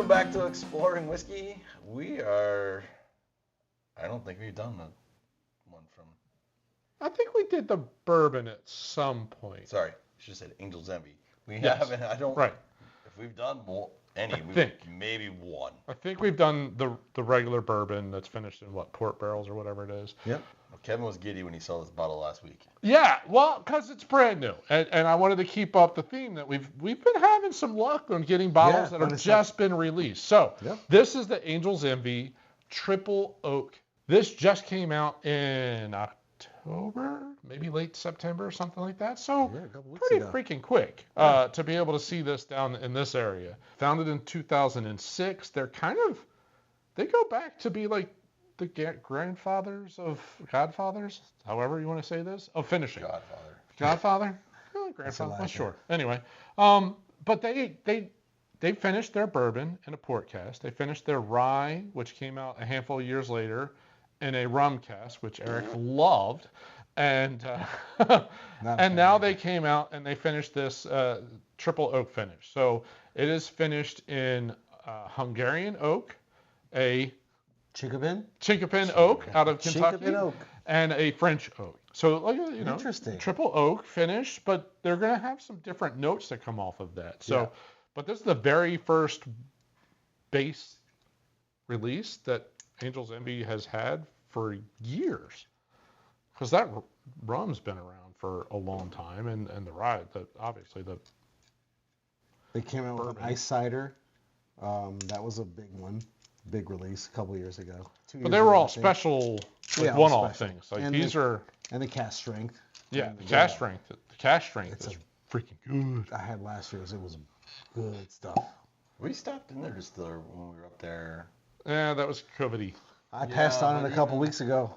Welcome back to Exploring Whiskey. I don't think we've done one from. I think we did the bourbon at some point. Sorry, I should have said Angel's Envy. We Yes. haven't, I don't. Right. If we've done maybe one. I think we've done the regular bourbon that's finished in port barrels or whatever it is. Yep. Kevin was giddy when he saw this bottle last week. Yeah, well, because it's brand new, and I wanted to keep up the theme that we've been having some luck on getting bottles that have just been released. So This is the Angel's Envy Triple Oak. This just came out in October, maybe late September or something like that. So pretty freaking quick to be able to see this down in this area. Founded in 2006. They go back to be like the godfathers, however you want to say this, of finishing. Godfather? Grandfather? Well, sure. Anyway, but they finished their bourbon in a port cask. They finished their rye, which came out a handful of years later, in a rum cask, which Eric loved. And and now they came out and they finished this triple oak finish. So it is finished in Hungarian oak, a Chinkapin oak out of Kentucky, and a French oak. So Interesting. Triple oak finish, but they're going to have some different notes that come off of that. So, but this is the very first base release that Angel's Envy has had for years, because that rum's been around for a long time, and the rye, obviously the. They came out with an ice cider. That was a big release a couple years ago. But they were all special, one-off things. Like and these are. And the cask strength. Yeah, the cask strength. The cask strength is freaking good. I had last year's. It was good stuff. We stopped in there just when we were up there. Yeah, that was COVID-y. I passed on it a couple weeks ago.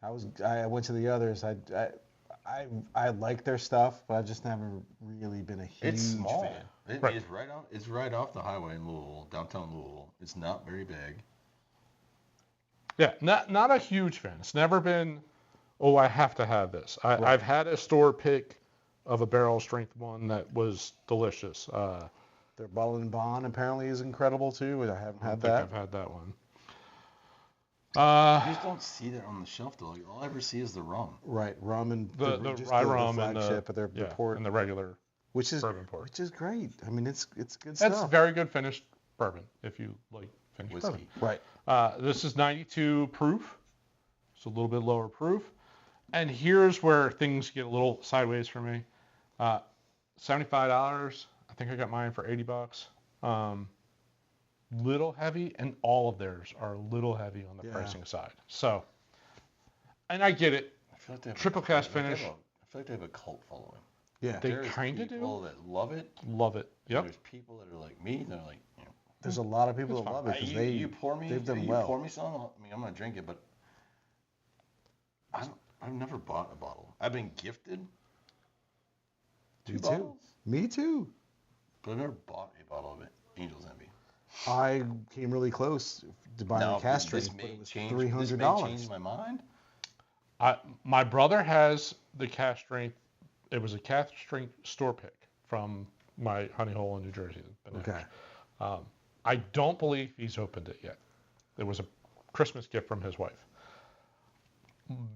I went to the others. I like their stuff, but I've just never really been a huge fan. It's right off the highway in Louisville, downtown Louisville. It's not very big. Yeah, not a huge fan. It's never been, I have to have this. I've had a store pick of a barrel strength one that was delicious. Their Bottle and Bond apparently is incredible too. I haven't had that. I've had that one. You just don't see that on the shelf though. All I ever see is the rum. Right, rum and the rye rum and the port and the regular bourbon port, which is great. I mean, it's good stuff. It's very good finished bourbon if you like finished whiskey. Bourbon. Right. This is 92 proof. It's a little bit lower proof. And here's where things get a little sideways for me. $75. I think I got mine for $80. Little heavy, and all of theirs are a little heavy on the pricing side. So, and I get it. I feel like triple cask finish. I feel like they have a cult following. Yeah, they kind of do. People that love it. Love it. Yep. There's people that are like me. They're like, there's a lot of people that love it because you pour me. They've done you well. Pour me some. I mean, I'm gonna drink it, but I've never bought a bottle. I've been gifted. Me too. Me too. But I've never bought a bottle of it. Angel's Envy. I came really close to buying a cask strength, but it was $300. This may change my mind. My brother has the cask strength. It was a cask strength store pick from my honey hole in New Jersey. Okay. I don't believe he's opened it yet. It was a Christmas gift from his wife.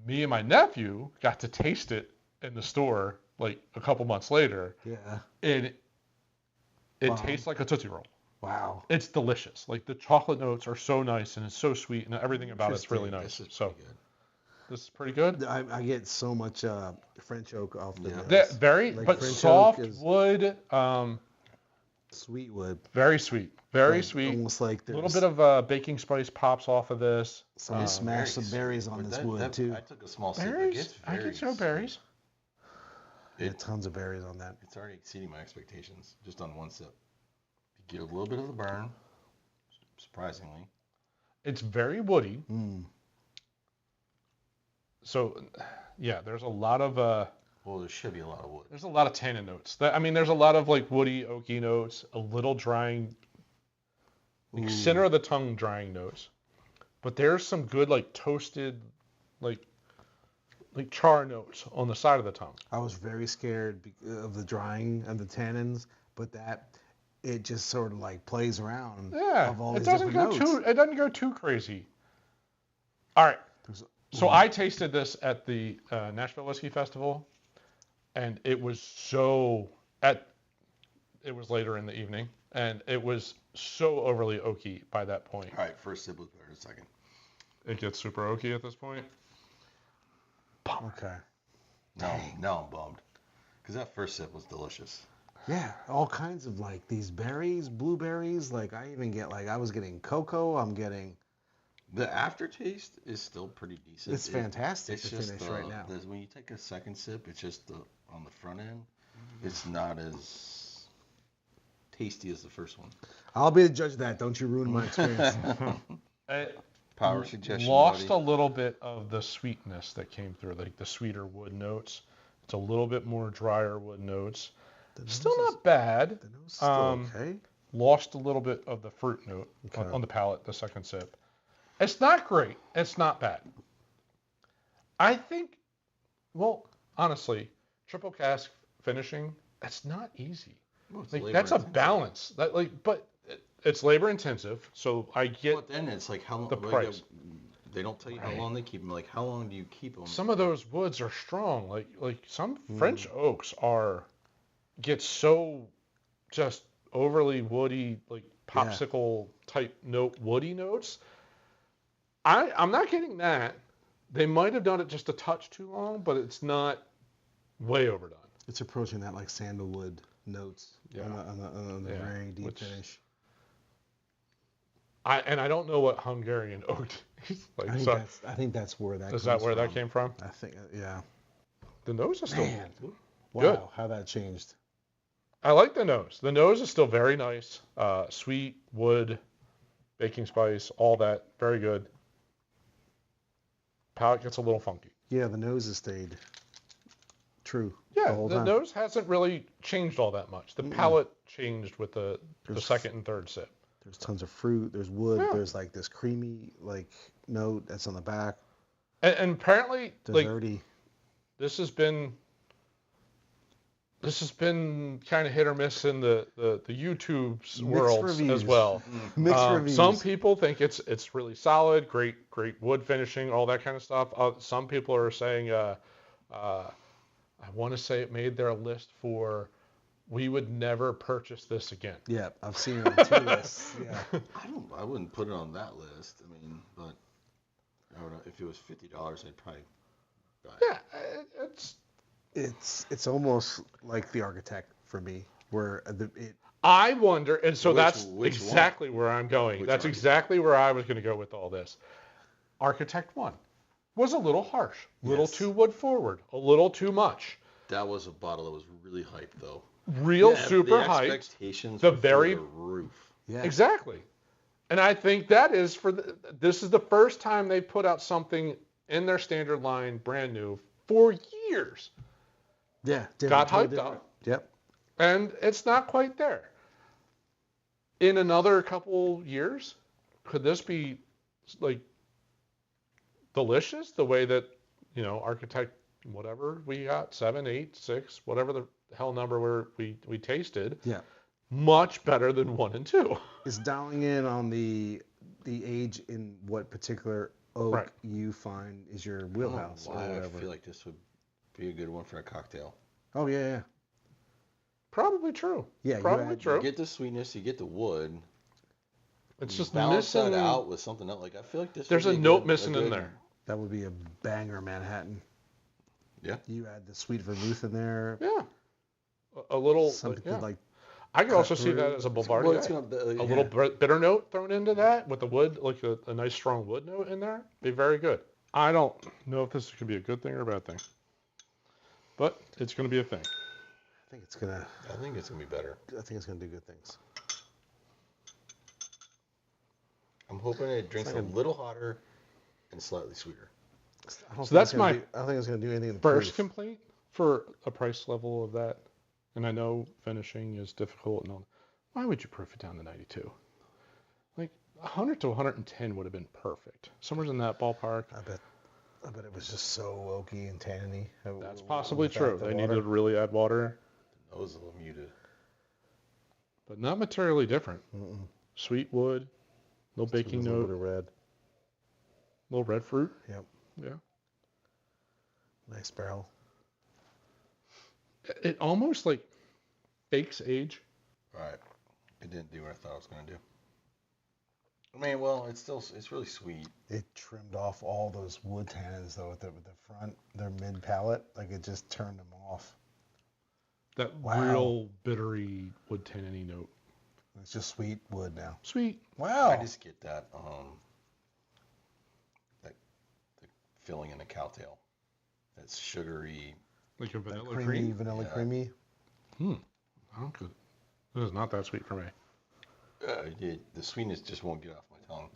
Me and my nephew got to taste it in the store like a couple months later. Yeah. And it tastes like a Tootsie Roll. Wow. It's delicious. Like the chocolate notes are so nice and it's so sweet and everything about it's really nice. This is pretty good. I get so much French oak off the nose. But French soft wood. Sweet wood. Very sweet. Very sweet. Almost like a little bit of baking spice pops off of this. Somebody smashed some berries on this wood too. I took a small berries? sip. I can show berries. Tons of berries on that. It's already exceeding my expectations just on one sip. You get a little bit of the burn, surprisingly. It's very woody. So, yeah, there's a lot of... well, there should be a lot of wood. There's a lot of tannin notes. There's a lot of like woody, oaky notes, a little drying, like center of the tongue drying notes. But there's some good like toasted, like char notes on the side of the tongue. I was very scared of the drying and the tannins, but it just sort of like plays around. Yeah, of all it these doesn't go different notes. it doesn't go too crazy. All right. So I tasted this at the Nashville Whiskey Festival, and it was it was later in the evening, and it was so overly oaky by that point. All right, first sip was better than second. It gets super oaky at this point. Okay. No, I'm bummed. Because that first sip was delicious. Yeah, all kinds of like these berries, blueberries. Like I even get like I was getting cocoa. I'm getting. The aftertaste is still pretty decent. It's fantastic it's to just finish right now. When you take a second sip, it's just on the front end. It's not as tasty as the first one. I'll be the judge of that. Don't you ruin my experience. Power suggestion. Lost buddy. a little bit of the sweetness that came through, like the sweeter wood notes. It's a little bit more drier wood notes. Still not bad. The nose is still okay. Lost a little bit of the fruit note on the palate, the second sip. It's not great. It's not bad. I think, well, honestly, triple cask finishing, it's not easy. Well, like that's a balance. But it's labor intensive, so I get. But then it's like how long the price. They don't tell you how long they keep them. Like how long do you keep them? Some of those woods are strong. Like some French oaks get so just overly woody, like popsicle type woody notes. I'm not getting that. They might have done it just a touch too long, but it's not way overdone. It's approaching that like sandalwood notes on the very deep finish. I don't know what Hungarian oak is like. I think that's where that. Is that where that came from? I think yeah. The nose is still good. Wow, how that changed. I like the nose. The nose is still very nice. Sweet, wood, baking spice, all that. Very good. Palate gets a little funky. Yeah, the nose has stayed true. Yeah, the nose hasn't really changed all that much. The palate changed with the second and third sip. There's tons of fruit. There's wood. Yeah. There's like this creamy like note that's on the back. And apparently, desserty. Like, this has been kind of hit or miss in the YouTube's world as well. Mixed reviews. Some people think it's really solid, great wood finishing, all that kind of stuff. Some people are saying, I want to say it made their list for, we would never purchase this again. Yeah, I've seen it on 2 lists. Yeah. I wouldn't put it on that list. I mean, but I don't know, if it was $50, I'd probably buy it. Yeah, it's almost like the Architect for me, where I wonder, and so that's which exactly where I'm going. That's exactly where I was going to go with all this. Architect 1 was a little harsh, a little too wood forward, a little too much. That was a bottle that was really hyped, though. Super hyped. The expectations were through the roof. Yeah. Exactly. And I think that is this is the first time they put out something in their standard line, brand new, for years. Yeah. Got hyped up. Yep. And it's not quite there. In another couple years, could this be like delicious the way that, Architect, whatever we got, 7, 8, 6, whatever the hell number we tasted. Yeah. Much better than 1 and 2. Is dialing in on the age in what particular oak you find is your wheelhouse or whatever. I feel like this would be a good one for a cocktail. Oh yeah. Probably true. Yeah, probably true. You get the sweetness, you get the wood. It's just balance missing that out with something else. Like I feel like this. There's a note missing in there. That would be a banger Manhattan. Yeah. You add the sweet vermouth in there. Yeah. A little something like. I could also see that as a Boulevardier. A little bitter note thrown into that with the wood, like a nice strong wood note in there. Be very good. I don't know if this could be a good thing or a bad thing, but it's going to be a thing. I think it's gonna be better. I think it's gonna do good things. I'm hoping it drinks a little hotter and slightly sweeter. So that's my. I don't think it's gonna do anything. First complaint for a price level of that. And I know finishing is difficult and all. Why would you proof it down to 92? Like 100 to 110 would have been perfect. Somewhere in that ballpark. I bet it was just so oaky and tanniny. That's possibly true. They needed to really add water. The nose is a little muted. but not materially different. Mm-mm. Sweet wood, little baking note, A little red. little red fruit. Yep. Yeah. Nice barrel. It almost like fakes age. Right. It didn't do what I thought it was going to do. I mean, well, it's really sweet. It trimmed off all those wood tannins though with the front, their mid palate. Like it just turned them off. That real bittery wood tanniny note. It's just sweet wood now. Sweet. Wow. I just get that the filling in the cowtail. That's sugary. Like a vanilla creamy, cream. vanilla creamy. Oh, good. This is not that sweet for me. The sweetness just won't get off my tongue.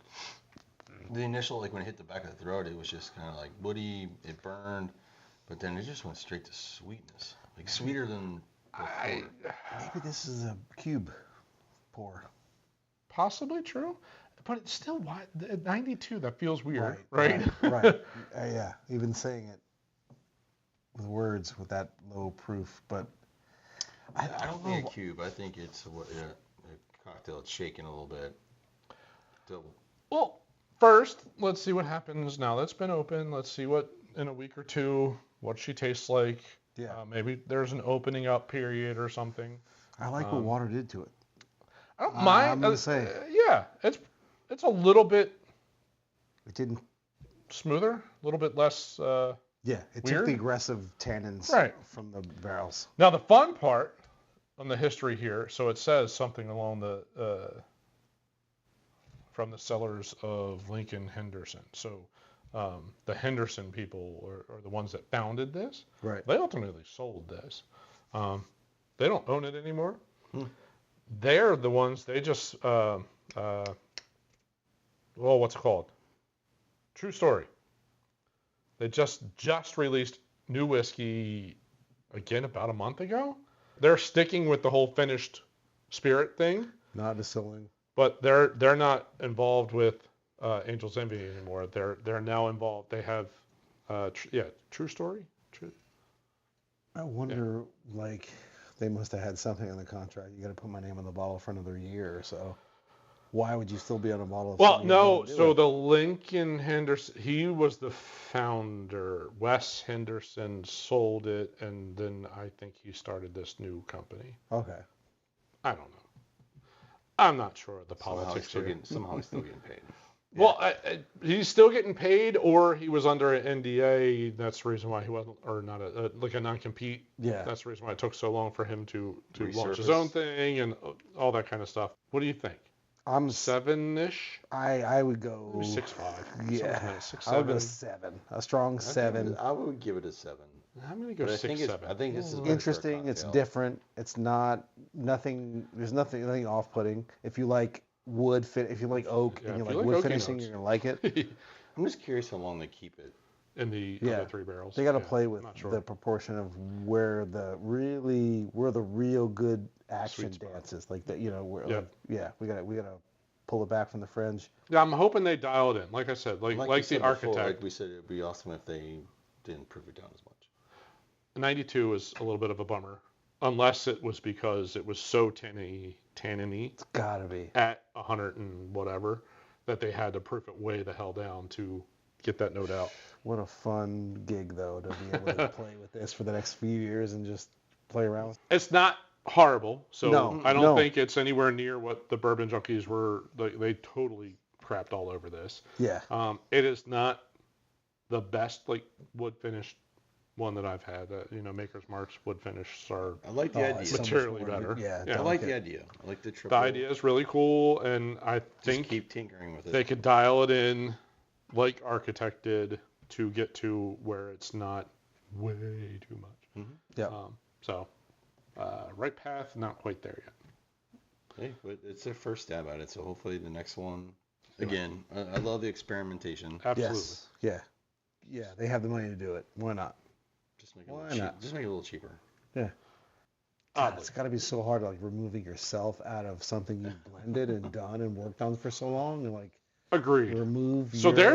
The initial, like when it hit the back of the throat, it was just kind of like woody. It burned, but then it just went straight to sweetness, like sweeter than before. Maybe this is a cube pour. Possibly true, but it's still why at 92. That feels weird, Right. Yeah. Even saying it with words with that low proof, but I don't think a cube. I think it's a cocktail. It's shaken a little bit. Well, first, let's see what happens now that's been open. Let's see what in a week or two what she tastes like. Yeah. Maybe there's an opening up period or something. I like what water did to it. I don't mind. I'm gonna say. Yeah, it's a little bit. It didn't. Smoother, a little bit less. Yeah, it weird. took the aggressive tannins from the barrels. Now the fun part on the history here, so it says something along the from the cellars of Lincoln Henderson. So the Henderson people are the ones that founded this. Right. They ultimately sold this. They don't own it anymore. They're the ones. They just what's it called? True story. They just released new whiskey again about a month ago. They're sticking with the whole finished spirit thing. Not distilling. But they're not involved with Angel's Envy anymore. They're now involved. They have True Story. True. I wonder, like, they must have had something in the contract. You got to put my name on the bottle for another year or so. Why would you still be on a bottle? Well, no. So the Lincoln Henderson, he was the founder. Wes Henderson sold it, and then I think he started this new company. Okay. I don't know. I'm not sure of the politics here. Somehow he's still getting paid. Yeah. Well, he's still getting paid, or he was under an NDA. That's the reason why he wasn't, or not like a non-compete. Yeah. That's the reason why it took so long for him to launch his Resurface. own thing and all that kind of stuff. What do you think? I'm 7-ish? I would go 6.5. Yeah. 6, I would go 7. 7. A strong 7. I would give it a 7. I'm gonna go But 6, 7. I think this is better for a Interesting. It's cocktail. different. It's not nothing. There's nothing off-putting. If you like wood, if you like oak, and you like wood finishing, notes. you're gonna like it. I'm just curious how long they keep it. In the other 3 barrels. They got to Yeah, play with not sure. the proportion of where the real good action Sweet spot. dances, like that. Where Yep. we gotta pull it back from the fringe. Yeah, I'm hoping they dial it in. Like I said, like you the said Architect. before, like we said, it'd be awesome if they didn't prove it down as much. 92 is a little bit of a bummer, unless it was because it was so tanniny It's gotta be. at 100 and whatever that they had to proof it way the hell down to get that note out. What a fun gig though to be able to play with this for the next few years and just play around with. It's not horrible, so No, I don't no. think it's anywhere near what the Bourbon Junkies were. They totally crapped all over this. Yeah. It is not the best like wood finished one that I've had. Maker's Mark's wood finishes are I like the idea. so much materially more better. Yeah. Yeah. I like the delicate. idea. I like the The triple. idea is really cool, and I Just think keep tinkering with it. they could dial it in like Architect did to get to where it's not way too much. Yeah. Right path, not quite there yet. Hey, but it's their first stab at it, so hopefully the next one. Again, I love the experimentation. Absolutely. Yes. Yeah. Yeah. They have the money to do it. Why not? Just make it a Why little cheap. not? Just make it a little cheaper. Yeah. God, it's got to be so hard, like removing yourself out of something you've blended and done and worked on for so long, and like Agreed. remove. So your... there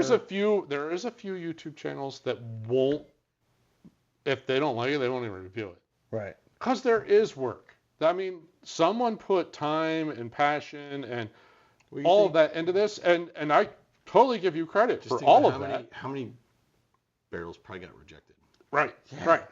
is a few YouTube channels that won't, if they don't like it, they won't even review it. Right. Because there is work. I mean, someone put time and passion and all of that into this, and I totally give you credit for all of that. How many barrels probably got rejected? Right, right.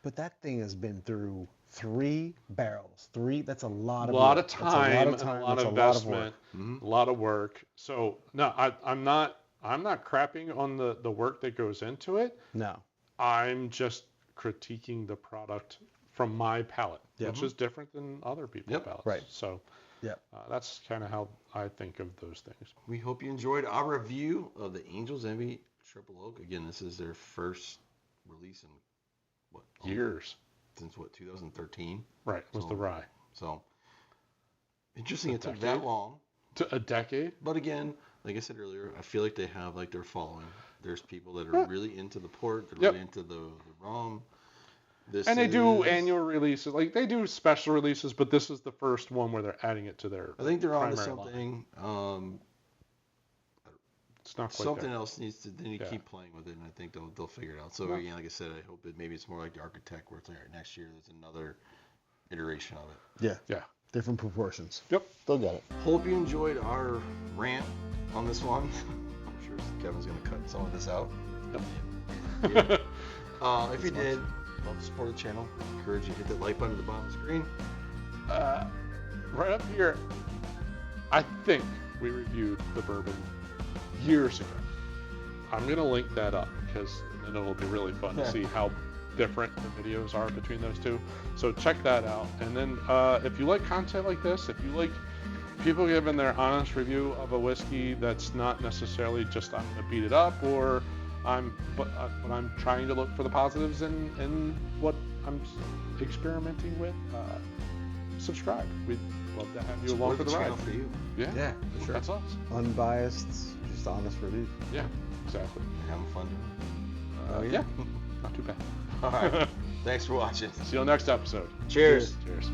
But that thing has been through 3 barrels. That's a lot of work. Time, a lot of investment, a lot of work. So no, I'm not crapping on the work that goes into it. No. I'm just critiquing the product from my palate, which is different than other people's palates. Right. So that's kind of how I think of those things. We hope you enjoyed our review of the Angel's Envy Triple Oak. Again, this is their first release in what years? Since 2013? Right, was the rye. So interesting it took that long. To a decade? But again, like I said earlier, I feel like they have like their following. There's people that are really into the port, they're really into the rum. They do annual releases, like they do special releases, but this is the first one where they're adding it to their. I think they're onto something. It's not quite something there. else needs to. They need to keep playing with it, and I think they'll figure it out. So again, like I said, I hope that maybe it's more like the Architect, where it's like next year there's another iteration of it. Yeah. Yeah. Different proportions. Yep. They'll get it. Hope you enjoyed our rant on this one. I'm sure Kevin's gonna cut some of this out. Yep. If you did, love to support the channel. Encourage you to hit that like button at the bottom of the screen. Right up here, I think we reviewed the bourbon years ago. I'm gonna link that up because then it'll be really fun to see how different the videos are between those two. So check that out. And then if you like content like this, if you like people giving their honest review of a whiskey that's not necessarily just I'm gonna beat it up or but I'm trying to look for the positives in what I'm experimenting with, subscribe. We'd love to have you along for the ride. For you. Yeah, for sure. That's us. Unbiased, just honest reviews. Yeah, exactly. You're having fun doing it? Yeah, not too bad. All right. Thanks for watching. See you on the next episode. Cheers. Cheers.